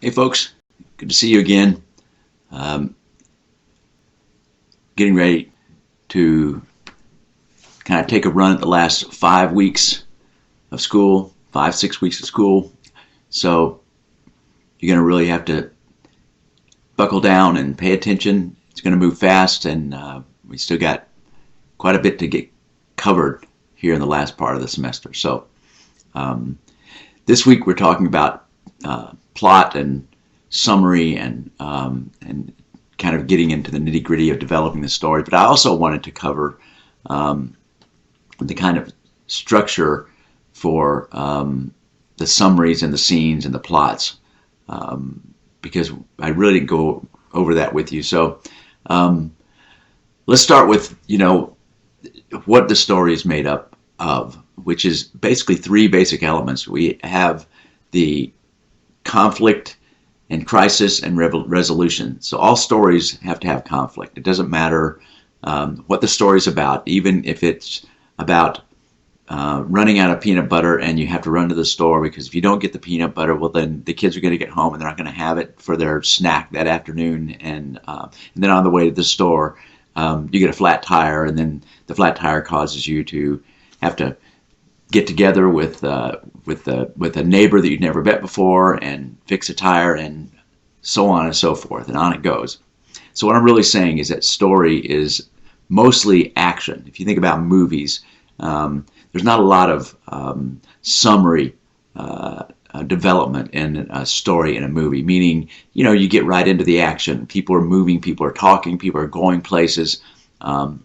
Hey folks, good to see you again. Um, Getting ready to kind of take a run at the last 5 weeks of school, 5, 6 weeks of school. So you're going to really have to buckle down and pay attention. It's going to move fast, and we still got quite a bit to get covered here in the last part of the semester. So um, this week we're talking about plot and summary and kind of getting into the nitty gritty of developing the story. But I also wanted to cover um, the kind of structure for the summaries and the scenes and the plots, because I really didn't go over that with you. So um, let's start with what the story is made up of, which is basically three basic elements. We have the conflict and crisis and resolution. So all stories have to have conflict. It doesn't matter what the story's about, even if it's about running out of peanut butter and you have to run to the store, because if you don't get the peanut butter, well, then the kids are going to get home and they're not going to have it for their snack that afternoon. And then on the way to the store, you get a flat tire, and then the flat tire causes you to have to get together with a neighbor that you'd never met before and fix a tire, and so on and so forth, and on it goes. So what I'm really saying is that story is mostly action. If you think about movies, there's not a lot of summary development in a story in a movie, meaning you get right into the action. People are moving, people are talking, people are going places. So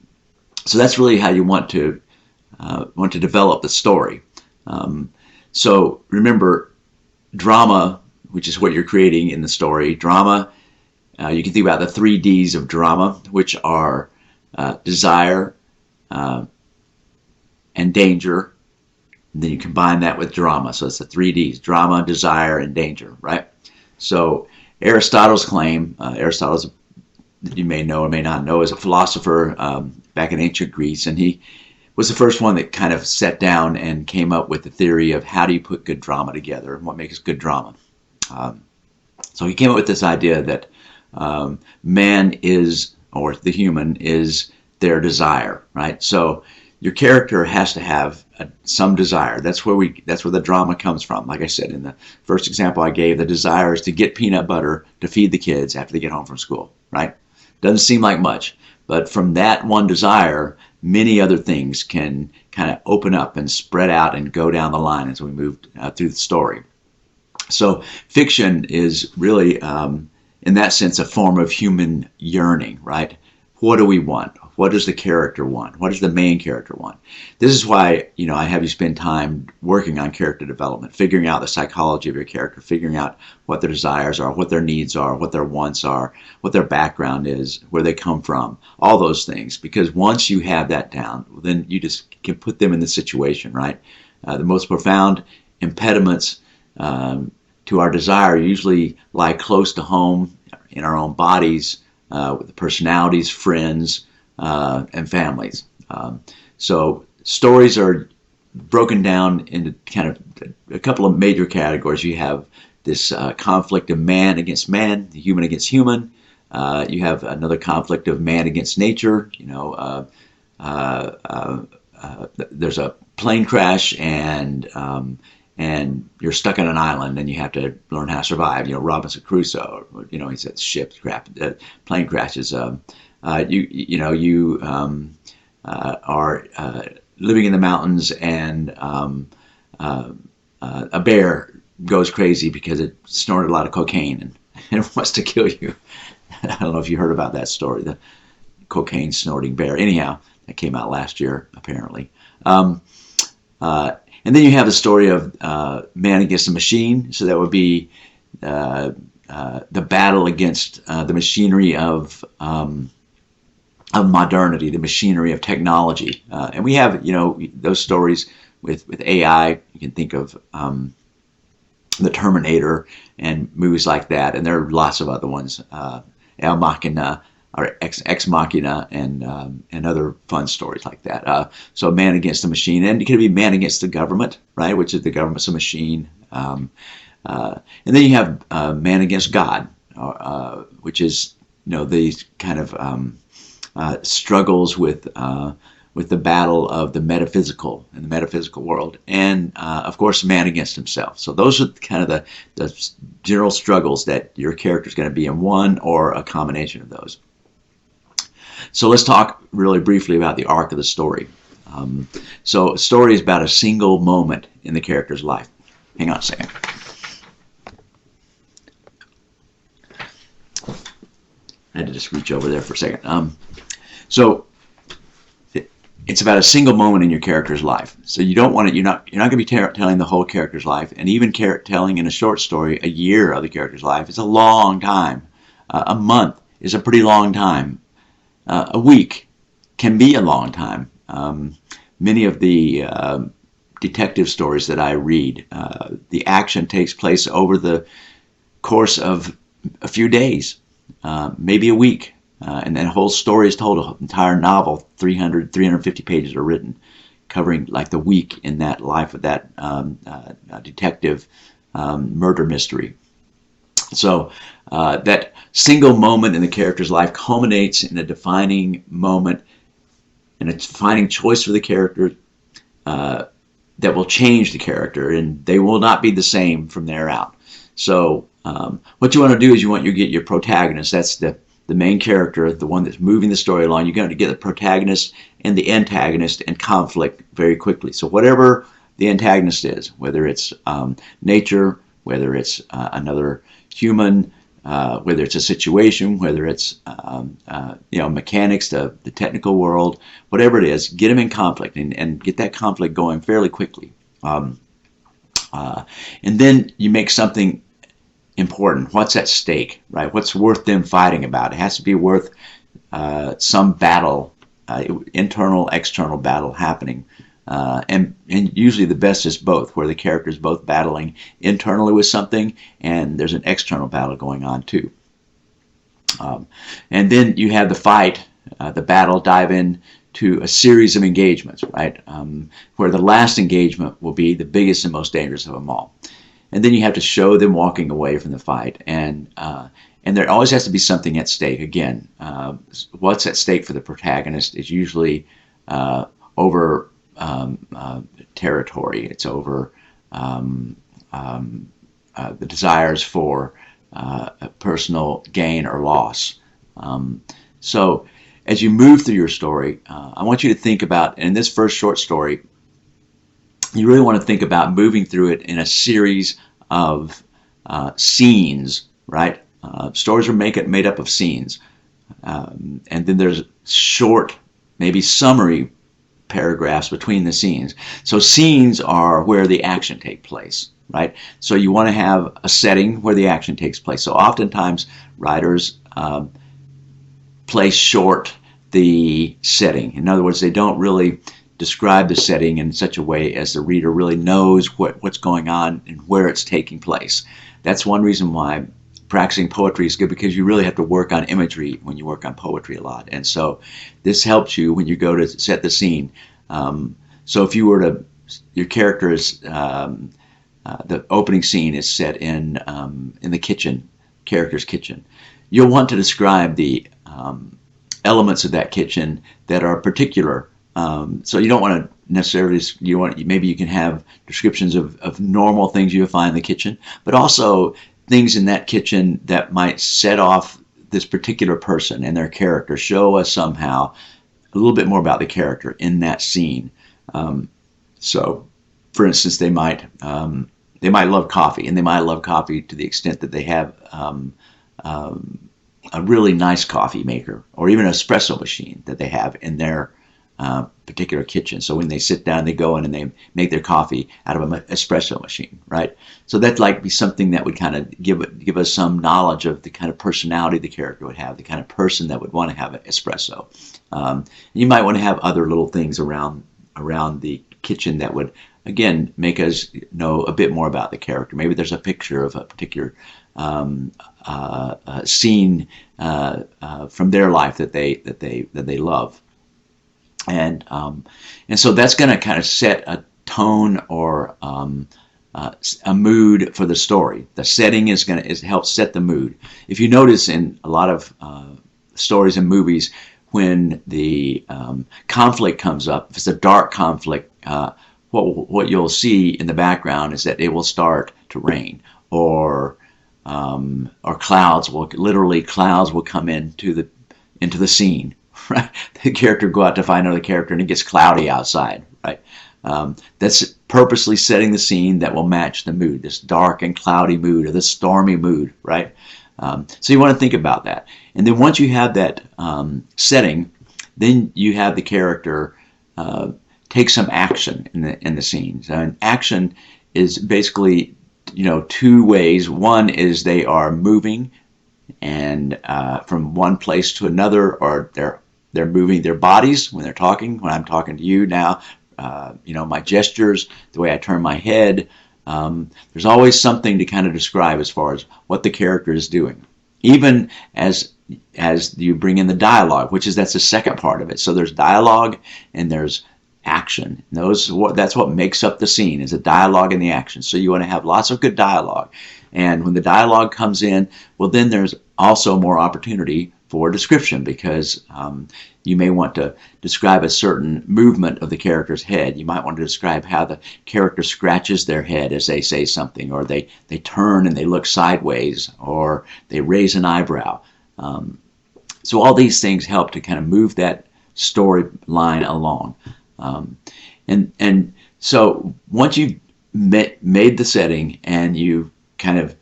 that's really how you want to develop the story. So remember, drama, which is what you're creating in the story. Drama, you can think about the 3Ds of drama, which are desire and danger. And then you combine that with drama. So it's the 3Ds: drama, desire, and danger, right? So Aristotle's claim, Aristotle's, you may know or may not know, is a philosopher back in ancient Greece, and he was the first one that kind of sat down and came up with the theory of how do you put good drama together and what makes good drama. So he came up with this idea that man is, or the human is, their desire, right? So your character has to have some desire. That's where the drama comes from. Like I said in the first example I gave, the desire is to get peanut butter to feed the kids after they get home from school, right? Doesn't seem like much, but from that one desire, many other things can kind of open up and spread out and go down the line as we move through the story. So fiction is really, in that sense, a form of human yearning, right? What do we want? What does the character want? What does the main character want? This is why, I have you spend time working on character development, figuring out the psychology of your character, figuring out what their desires are, what their needs are, what their wants are, what their background is, where they come from, all those things. Because once you have that down, then you just can put them in the situation, right? The most profound impediments to our desire usually lie close to home, in our own bodies, with personalities, friends, and families. So stories are broken down into kind of a couple of major categories. You have this conflict of man against man, human against human. You have another conflict of man against nature. There's a plane crash and you're stuck on an island and you have to learn how to survive. Robinson Crusoe. He said ship crap, plane crashes. You are living in the mountains, and a bear goes crazy because it snorted a lot of cocaine and it wants to kill you. I don't know if you heard about that story, the cocaine snorting bear. Anyhow, that came out last year, apparently. And then you have the story of man against the machine. So that would be the battle against the machinery of modernity, the machinery of technology. And we have, those stories with AI. You can think of the Terminator and movies like that. And there are lots of other ones, El Machina, or Ex Machina, and other fun stories like that. So man against the machine. And it could be man against the government, right, which is the government's a machine. And then you have Man Against God, which is these kind of struggles with the battle of the metaphysical in the metaphysical world, and of course man against himself. So those are kind of the general struggles that your character is going to be in, one or a combination of those. So let's talk really briefly about the arc of the story. So a story is about a single moment in the character's life. Hang on a second. I had to just reach over there for a second. So it's about a single moment in your character's life. So you don't want to. You're not going to be telling the whole character's life, and even telling in a short story a year of the character's life is a long time. A month is a pretty long time. A week can be a long time. Many of the detective stories that I read, the action takes place over the course of a few days, maybe a week. And then a whole story is told, an entire novel, 350 pages are written, covering like the week in that life of that detective murder mystery. So that single moment in the character's life culminates in a defining moment and a defining choice for the character that will change the character, and they will not be the same from there out. So what you want to do is you get your protagonist, that's the main character, the one that's moving the story along. You're going to get the protagonist and the antagonist in conflict very quickly. So whatever the antagonist is, whether it's nature, whether it's another human, whether it's a situation, whether it's mechanics, the technical world, whatever it is, get them in conflict and get that conflict going fairly quickly. And then you make something important. What's at stake, right? What's worth them fighting about? It has to be worth some battle, internal, external battle happening. And usually the best is both, where the character is both battling internally with something and there's an external battle going on too. And then you have the fight, the battle, dive in to a series of engagements, right? Where the last engagement will be the biggest and most dangerous of them all. And then you have to show them walking away from the fight, and there always has to be something at stake. Again, what's at stake for the protagonist is usually over territory. It's over the desires for personal gain or loss. So as you move through your story, I want you to think about, in this first short story, you really want to think about moving through it in a series of scenes, right? Stories are made up of scenes. And then there's short, maybe summary paragraphs between the scenes. So scenes are where the action takes place, right? So you want to have a setting where the action takes place. So oftentimes writers place short the setting. In other words, they don't really describe the setting in such a way as the reader really knows what's going on and where it's taking place. That's one reason why practicing poetry is good, because you really have to work on imagery when you work on poetry a lot. And so this helps you when you go to set the scene. So if you were to, your character is, the opening scene is set in the kitchen, character's kitchen. You'll want to describe the elements of that kitchen that are particular. So you don't want to necessarily, maybe you can have descriptions of normal things you find in the kitchen, but also things in that kitchen that might set off this particular person and their character, show us somehow a little bit more about the character in that scene. So for instance, they might love coffee, and they might love coffee to the extent that they have a really nice coffee maker, or even an espresso machine that they have in their particular kitchen. So when they sit down, they go in and they make their coffee out of an espresso machine, right? So that'd like be something that would kind of give us some knowledge of the kind of personality the character would have, the kind of person that would want to have an espresso. You might want to have other little things around the kitchen that would, again, make us know a bit more about the character. Maybe there's a picture of a particular scene from their life that they love. And so that's going to kind of set a tone or a mood for the story. The setting is going to help set the mood. If you notice in a lot of stories and movies, when the conflict comes up, if it's a dark conflict, what you'll see in the background is that it will start to rain, or clouds will come into the scene. Right, the character go out to find another character, and it gets cloudy outside. Right, that's purposely setting the scene that will match the mood, this dark and cloudy mood, or this stormy mood. Right, so you want to think about that, and then once you have that setting, then you have the character take some action in the scene. So an action is basically, two ways. One is they are moving and from one place to another, or they're moving their bodies when they're talking. When I'm talking to you now, my gestures, the way I turn my head, there's always something to kind of describe as far as what the character is doing. Even as you bring in the dialogue, that's the second part of it. So there's dialogue and there's action. That's what makes up the scene, is the dialogue and the action. So you want to have lots of good dialogue. And when the dialogue comes in, well, then there's also more opportunity for description, because you may want to describe a certain movement of the character's head. You might want to describe how the character scratches their head as they say something, or they turn and they look sideways, or they raise an eyebrow. So all these things help to kind of move that storyline along. And so once you've made the setting, and you kind of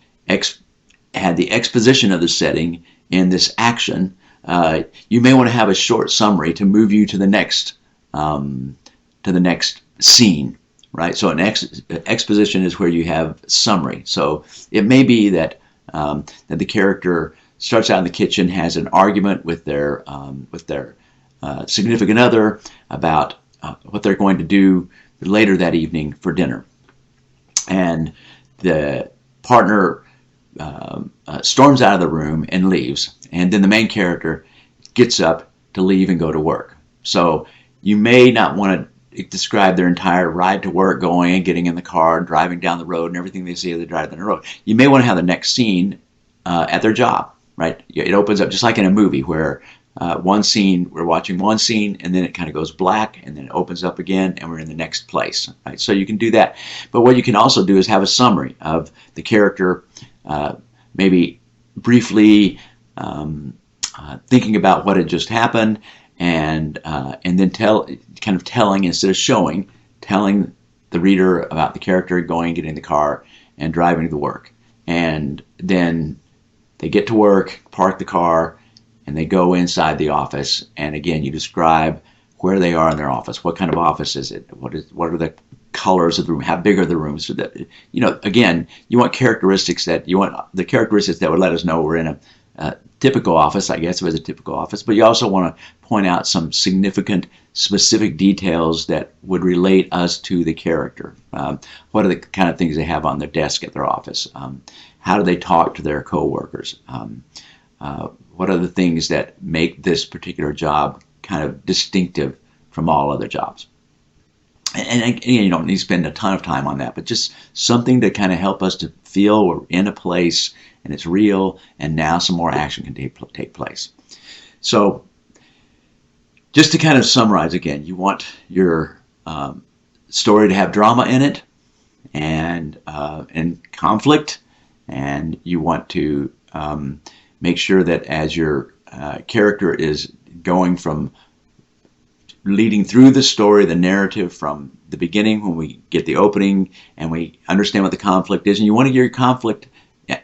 had the exposition of the setting in this action, you may want to have a short summary to move you to the next scene, right? So an exposition is where you have summary. So it may be that the character starts out in the kitchen, has an argument with their significant other about what they're going to do later that evening for dinner, and the partner storms out of the room and leaves, and then the main character gets up to leave and go to work. So you may not want to describe their entire ride to work, going and getting in the car, driving down the road, and everything they see as they drive down the road. You may want to have the next scene at their job, right? It opens up just like in a movie, where we're watching one scene, and then it kind of goes black, and then it opens up again, and we're in the next place, right? So you can do that. But what you can also do is have a summary of the character, maybe briefly thinking about what had just happened, and then telling instead of showing, telling the reader about the character going, getting in the car, and driving to work. And then they get to work, park the car, and they go inside the office. And again, you describe where they are in their office. What kind of office is it? What are the colors of the room? How big are the rooms? So that, again, you want the characteristics that would let us know we're in a typical office, I guess, if it was a typical office. But you also want to point out some significant, specific details that would relate us to the character. What are the kind of things they have on their desk at their office? How do they talk to their coworkers? What are the things that make this particular job kind of distinctive from all other jobs? And you don't need to spend a ton of time on that, but just something to kind of help us to feel we're in a place and it's real, and now some more action can take place. So just to kind of summarize again, you want your story to have drama in it, and conflict, and you want to make sure that as your character is going from leading through the story, the narrative from the beginning, when we get the opening and we understand what the conflict is, and you want to get your conflict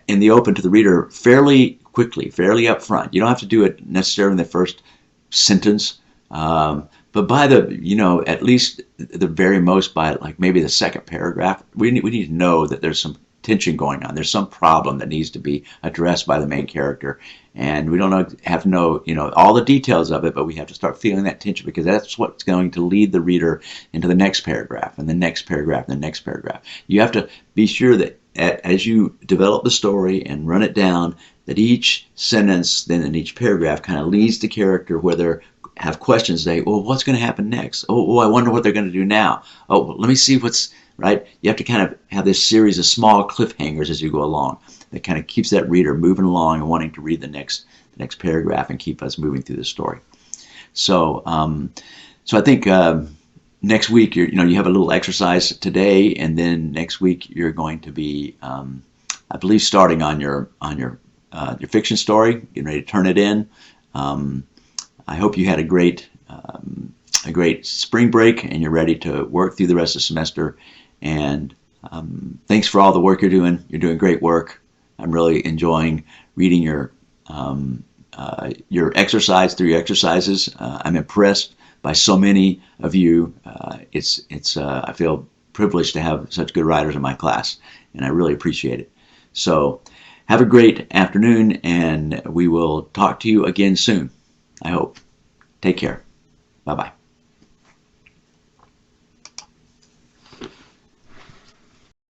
in the open to the reader fairly quickly, fairly up front. You don't have to do it necessarily in the first sentence, but by at least the very most by like maybe the second paragraph, we need to know that there's some tension going on. There's some problem that needs to be addressed by the main character, and we don't have to know all the details of it, but we have to start feeling that tension, because that's what's going to lead the reader into the next paragraph and the next paragraph and the next paragraph. You have to be sure that as you develop the story and run it down, that each sentence then in each paragraph kind of leads the character where they have questions. Well, what's going to happen next? Oh, I wonder what they're going to do now. Oh, let me see what's right? You have to kind of have this series of small cliffhangers as you go along that kind of keeps that reader moving along and wanting to read the next paragraph and keep us moving through the story. So, so I think next week you have a little exercise today, and then next week you're going to be, I believe, starting on your fiction story, getting ready to turn it in. I hope you had a great spring break and you're ready to work through the rest of the semester. And thanks for all the work you're doing. You're doing great work. I'm really enjoying reading your exercise through your exercises. I'm impressed by so many of you. I feel privileged to have such good writers in my class, and I really appreciate it. So have a great afternoon, and we will talk to you again soon, I hope. Take care. Bye-bye.